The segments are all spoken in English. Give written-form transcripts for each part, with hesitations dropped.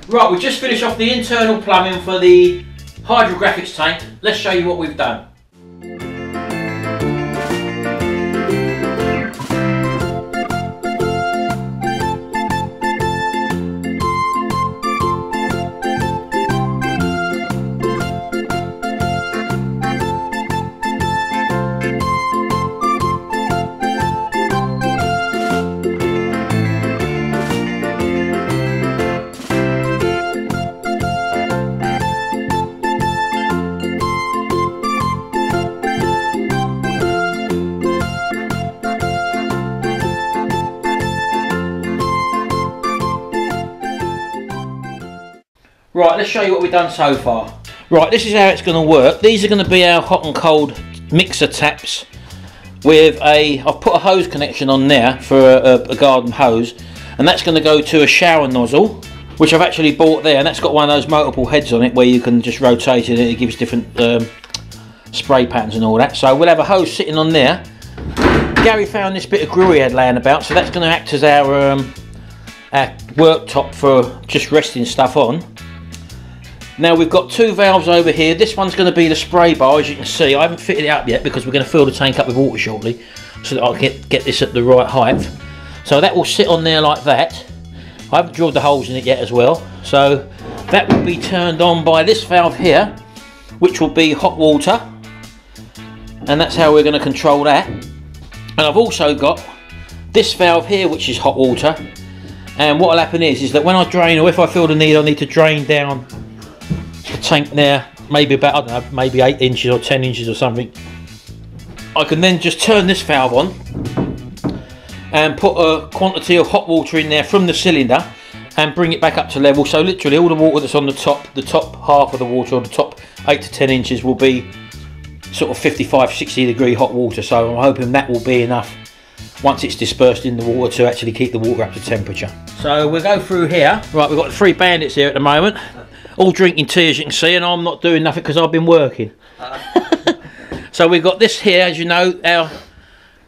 Right, we've just finished off the internal plumbing for the Hydrographics tank. Let's show you what we've done. Right, let's show you what we've done so far. Right, this is how it's going to work. These are going to be our hot and cold mixer taps with I've put a hose connection on there for a garden hose, and that's going to go to a shower nozzle, which I've actually bought there, and that's got one of those multiple heads on it where you can just rotate it and it gives different spray patterns and all that. So we'll have a hose sitting on there. Gary found this bit of grill he had laying about, so that's going to act as our worktop for just resting stuff on. Now we've got two valves over here. This one's going to be the spray bar, as you can see. I haven't fitted it up yet because we're going to fill the tank up with water shortly, so that I can get this at the right height. So that will sit on there like that. I haven't drilled the holes in it yet as well. So that will be turned on by this valve here, which will be hot water, and that's how we're going to control that. And I've also got this valve here, which is hot water, and what will happen is that when I drain, or if I feel the need, I need to drain down the tank there, maybe about, I don't know, maybe 8 inches or 10 inches or something, I can then just turn this valve on and put a quantity of hot water in there from the cylinder and bring it back up to level. So literally all the water that's on the top half of the water, or the top 8 to 10 inches, will be sort of 55-60 degree hot water. So I'm hoping that will be enough once it's dispersed in the water to actually keep the water up to temperature. So we'll go through here. Right, we've got 3 bandits here at the moment, all drinking tea, as you can see, and I'm not doing nothing because I've been working. So we've got this here, as you know,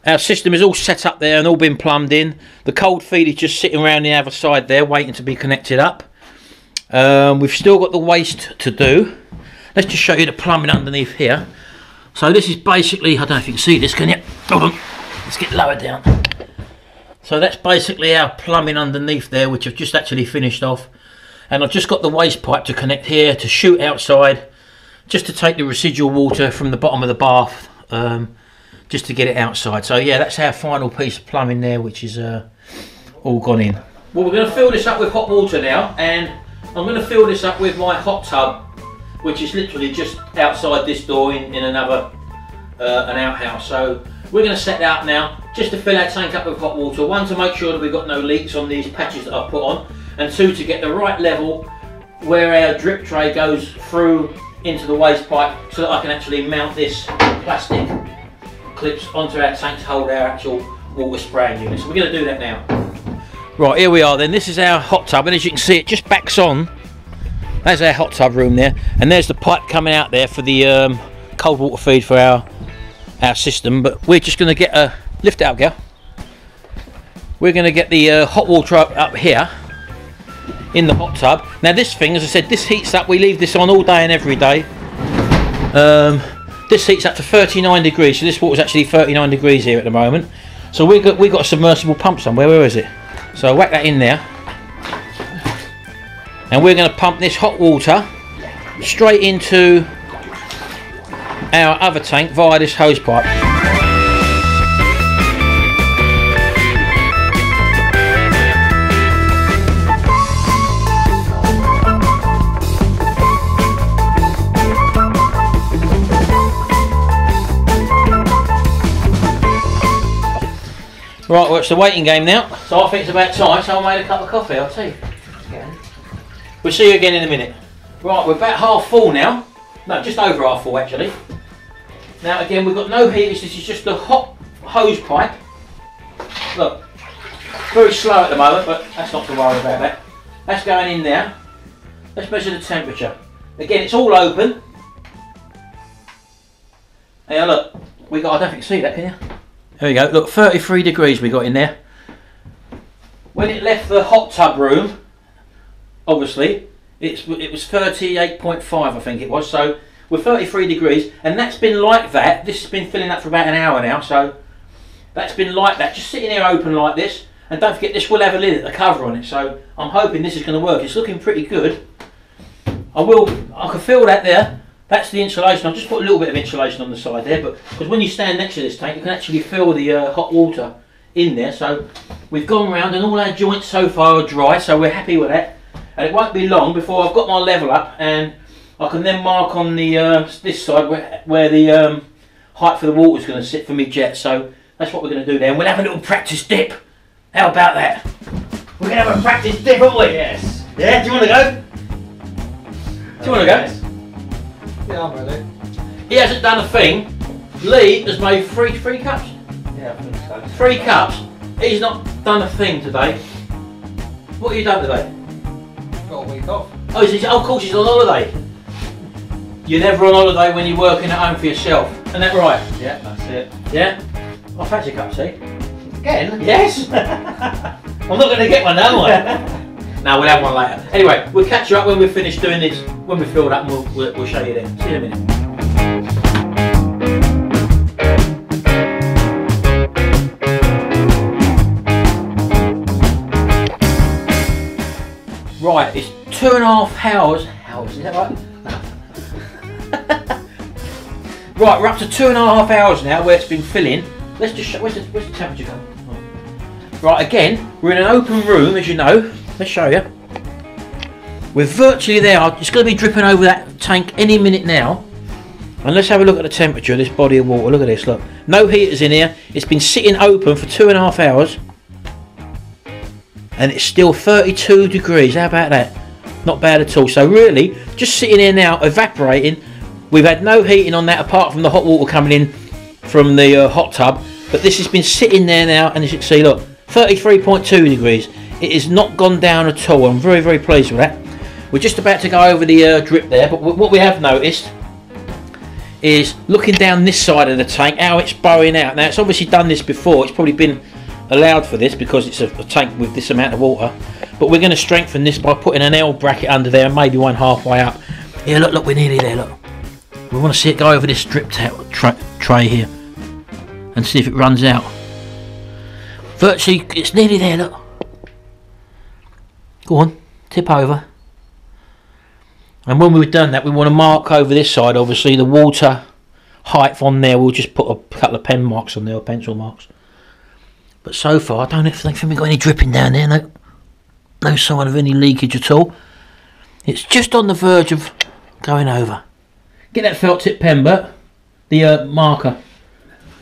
our system is all set up there and all been plumbed in. The cold feed is just sitting around the other side there waiting to be connected up. We've still got the waste to do. Let's just show you the plumbing underneath here. So this is basically, I don't know if you can see this, can you? Hold on, let's get lower down. So that's basically our plumbing underneath there, which I've just actually finished off. And I've just got the waste pipe to connect here to shoot outside, just to take the residual water from the bottom of the bath, just to get it outside. So yeah, that's our final piece of plumbing there, which is all gone in. Well, we're going to fill this up with hot water now, and I'm going to fill this up with my hot tub, which is literally just outside this door in another an outhouse. So we're going to set that up now, just to fill our tank up with hot water. 1, to make sure that we've got no leaks on these patches that I've put on, and 2, to get the right level where our drip tray goes through into the waste pipe, so that I can actually mount this plastic clips onto our tank to hold our actual water spraying unit. So we're going to do that now. Right, here we are then. This is our hot tub, and as you can see, it just backs on. There's our hot tub room there, and there's the pipe coming out there for the cold water feed for our system. But we're just going to get a lift it up, girl. We're going to get the hot water up here in the hot tub. Now this thing, as I said, this heats up. We leave this on all day and every day. This heats up to 39 degrees, so this water's actually 39 degrees here at the moment. So we got a submersible pump somewhere. Where is it? So whack that in there, and we're going to pump this hot water straight into our other tank via this hose pipe. Right, well, it's the waiting game now, so I think it's about time, so I made a cup of coffee, I'll tell you. We'll see you again in a minute. Right, we're about half full now. No, just over half full actually. Now again, we've got no heaters, this is just a hot hose pipe. Look, very slow at the moment, but that's not to worry about that. That's going in there. Let's measure the temperature. Again, it's all open. Now look, we got, I don't think you can see that, can you? There we go, look, 33 degrees we got in there. When it left the hot tub room, obviously, it was 38.5, I think it was. So we're 33 degrees, and that's been like that. This has been filling up for about an hour now, so that's been like that, just sitting here open like this. And don't forget, this will have a lid at the cover on it, so I'm hoping this is going to work. It's looking pretty good. I can feel that there. That's the insulation. I've just put a little bit of insulation on the side there, but because when you stand next to this tank, you can actually feel the hot water in there. So we've gone round, and all our joints so far are dry, so we're happy with that. And it won't be long before I've got my level up, and I can then mark on the this side where the height for the water is going to sit for me jet. So that's what we're going to do there, and we'll have a little practice dip. How about that? We're going to have a practice dip, aren't we? Yes. Yeah, do you want to go? Do you want to go? Yeah, I'm ready. He hasn't done a thing. Lee has made three cups. Yeah, I think so. 3 cups. He's not done a thing today. What have you done today? Got a week off. Oh, of course he's on holiday. You're never on holiday when you're working at home for yourself. Isn't that right? Yeah, that's it. Yeah? I fancy a cup of tea. Again? Yes! I'm not going to get one now, am I? No, we'll have one later. Anyway, we'll catch you up when we're finished doing this, when we're filled up, and we'll show you then. See you in a minute. Right, it's 2.5 hours. Is that right? Right, we're up to 2.5 hours now where it's been filling. Let's just show, where's the temperature going? Right, again, we're in an open room, as you know. Let's show you. We're virtually there. It's going to be dripping over that tank any minute now. And let's have a look at the temperature of this body of water. Look at this, look. No heaters in here. It's been sitting open for 2.5 hours. And it's still 32 degrees. How about that? Not bad at all. So really, just sitting here now, evaporating. We've had no heating on that apart from the hot water coming in from the hot tub. But this has been sitting there now, and as you can see, look, 33.2 degrees. It has not gone down at all. I'm very, very pleased with that. We're just about to go over the drip there, but what we have noticed is looking down this side of the tank, how it's bowing out. Now, it's obviously done this before. It's probably been allowed for this because it's a tank with this amount of water. But we're going to strengthen this by putting an L bracket under there and maybe one halfway up. Here, look, we're nearly there, look. We want to see it go over this drip tray here and see if it runs out. Virtually, it's nearly there, look. Go on, tip over. And when we've done that, we want to mark over this side, obviously, the water height on there. We'll just put a couple of pen marks on there, or pencil marks. But so far, I don't think we've got any dripping down there, no sign of any leakage at all. It's just on the verge of going over. Get that felt tip pen, Bert, the marker,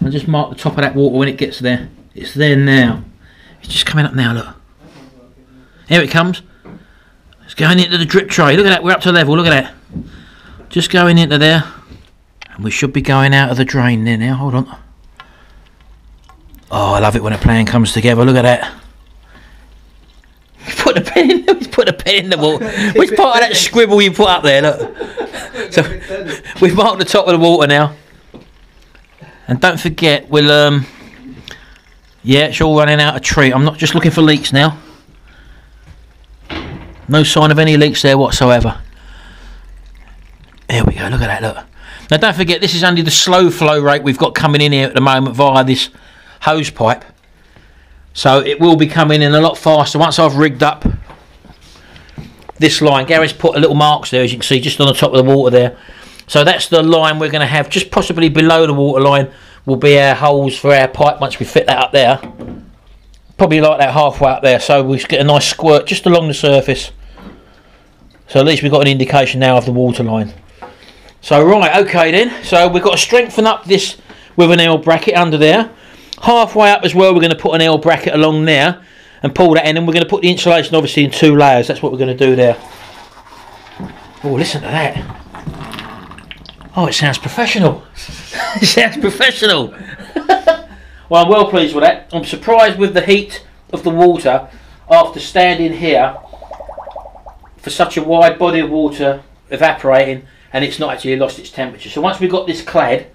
and just mark the top of that water when it gets there. It's there now. It's just coming up now, look. Here it comes. It's going into the drip tray. Look at that, we're up to level, look at that. Just going into there. And we should be going out of the drain there now, hold on. Oh, I love it when a plan comes together, look at that. Put a pen in, put a pen in the water. Which part of that scribble you put up there, look. So, we've marked the top of the water now. And don't forget, we'll, yeah, it's all running out of treat. I'm not just looking for leaks now. No sign of any leaks there whatsoever. There we go, look at that, look. Now don't forget, this is only the slow flow rate we've got coming in here at the moment via this hose pipe. So it will be coming in a lot faster once I've rigged up this line. Gary's put a little marks there, as you can see, just on the top of the water there. So that's the line we're going to have just possibly below the water line will be our holes for our pipe once we fit that up there. Probably like that halfway up there, so we get a nice squirt just along the surface. So at least we've got an indication now of the water line. So right, okay then, so we've got to strengthen up this with an L bracket under there. Halfway up as well, we're going to put an L bracket along there and pull that in, and we're going to put the insulation obviously in 2 layers. That's what we're going to do there. Oh, listen to that. Oh, it sounds professional. It sounds professional. Well, I'm well pleased with that. I'm surprised with the heat of the water after standing here for such a wide body of water evaporating, and it's not actually lost its temperature. So once we've got this clad,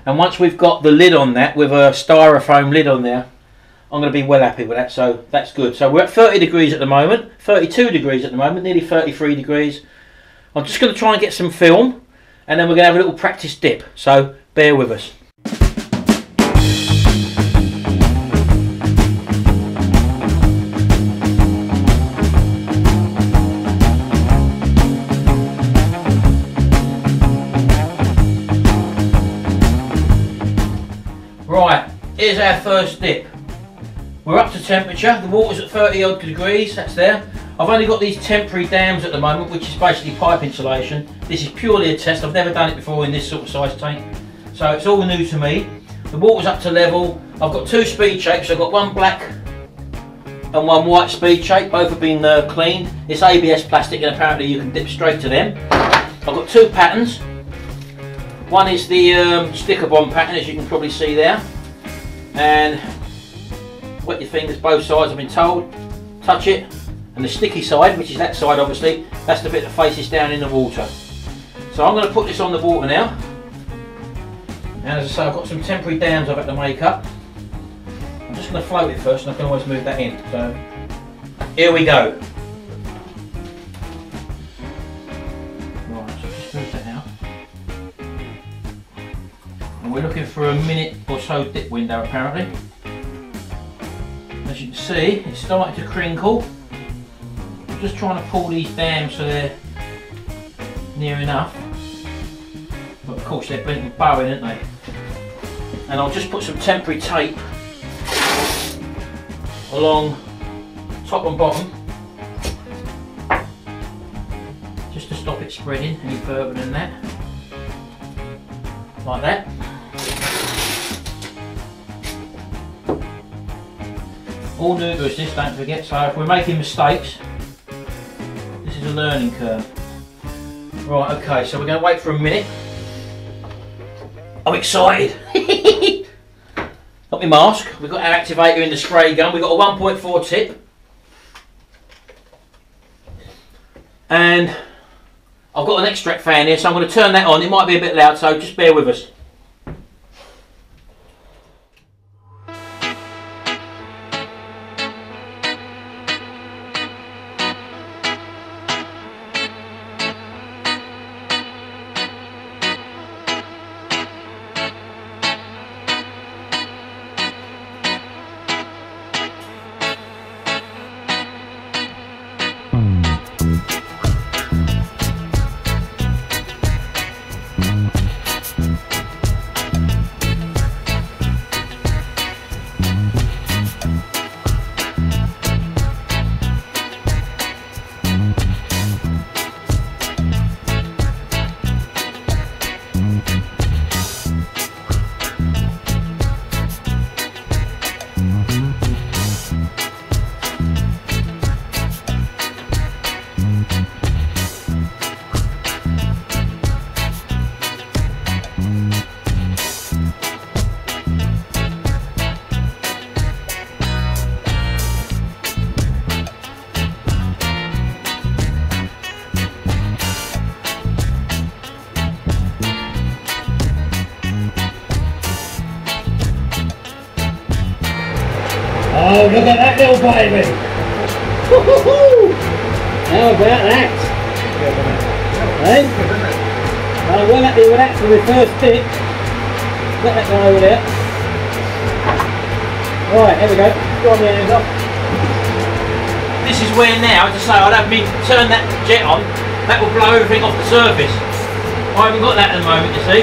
and once we've got the lid on that with a styrofoam lid on there, I'm going to be well happy with that, so that's good. So we're at 30 degrees at the moment, 32 degrees at the moment, nearly 33 degrees. I'm just going to try and get some film, and then we're going to have a little practice dip, so bear with us. Right, here's our first dip. We're up to temperature, the water's at 30 odd degrees, that's there. I've only got these temporary dams at the moment, which is basically pipe insulation. This is purely a test, I've never done it before in this sort of size tank. So it's all new to me. The water's up to level. I've got 2 speed shapes, I've got one black and one white speed shape, both have been cleaned. It's ABS plastic and apparently you can dip straight to them. I've got 2 patterns. One is the sticker bomb pattern, as you can probably see there. And wet your fingers both sides, I've been told. Touch it. And the sticky side, which is that side obviously, that's the bit that faces down in the water. So I'm going to put this on the water now. And as I say, I've got some temporary dams I've had to make up. I'm just going to float it first and I can always move that in. So here we go. Right, so just move that out. And we're looking for a minute or so dip window apparently. As you can see, it's starting to crinkle. I'm just trying to pull these dams so they're near enough. But of course they're bent and bowing, aren't they? And I'll just put some temporary tape along top and bottom, just to stop it spreading any further than that. Like that. All new to us this, don't forget, so if we're making mistakes, this is a learning curve. Right, okay, so we're going to wait for a minute. I'm excited! Got my mask, we've got our activator in the spray gun, we've got a 1.4 tip. And I've got an extract fan here, so I'm going to turn that on. It might be a bit loud, so just bear with us. Oh, look at that little baby! How about that? Hey? I'm well happy with that for the first dip. Let that go over there. Right, here we go. Go on the hands up. This is where now, as I say, I'd have me turn that jet on. That will blow everything off the surface. I haven't got that at the moment, you see.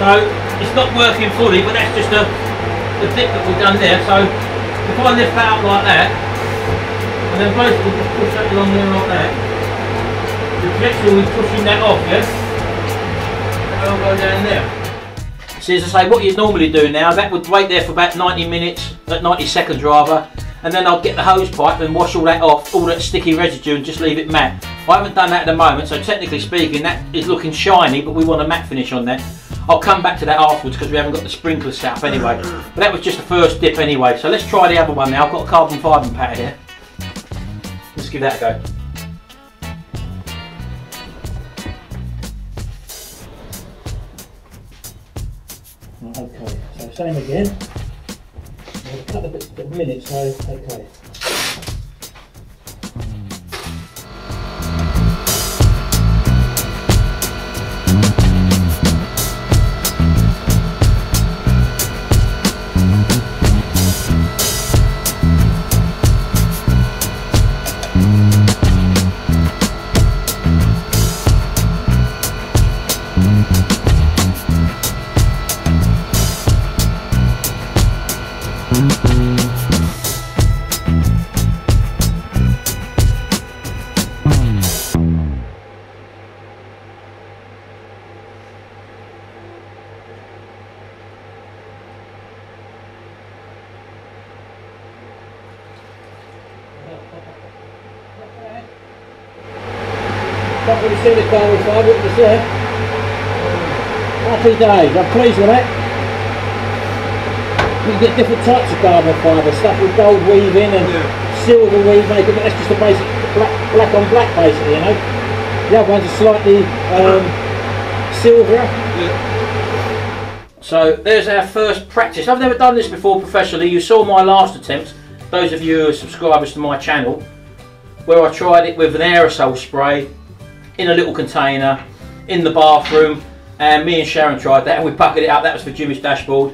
So, it's not working fully, but that's just the dip that we've done there. So if I lift that up like that, and then basically just push that along there like that, the projection will be pushing that off, yeah? That'll go down there. See, as I say, what you'd normally do now, that would wait there for about 90 minutes, 90 seconds rather, and then I'll get the hose pipe and wash all that off, all that sticky residue, and just leave it matte. I haven't done that at the moment, so technically speaking, that is looking shiny, but we want a matte finish on that. I'll come back to that afterwards because we haven't got the sprinkler set up anyway. But that was just the first dip anyway. So let's try the other one now. I've got a carbon fibre pad here. Let's give that a go. Okay, so same again. take a minute, so okay. Can't really see the carbon fibre, but it's there. Happy days, I'm pleased with that. You can get different types of carbon fibre, stuff with gold weaving and silver weave making, but that's just a basic black on black basically, you know. The other ones are slightly silverer. So there's our first practice. I've never done this before professionally. You saw my last attempt, those of you who are subscribers to my channel, where I tried it with an aerosol spray in a little container in the bathroom, and me and Sharon tried that and we bucketed it up. That was for Jimmy's dashboard.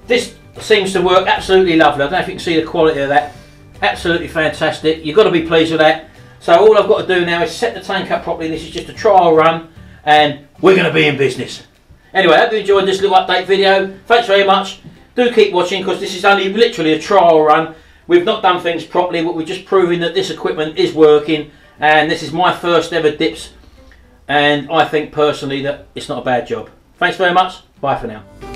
This seems to work absolutely lovely. I don't know if you can see the quality of that. Absolutely fantastic. You've got to be pleased with that. So all I've got to do now is set the tank up properly. This is just a trial run and we're going to be in business. Anyway, I hope you enjoyed this little update video. Thanks very much. Do keep watching because this is only literally a trial run. We've not done things properly, but we're just proving that this equipment is working. And this is my first ever dips, and I think personally that it's not a bad job. Thanks very much. Bye for now.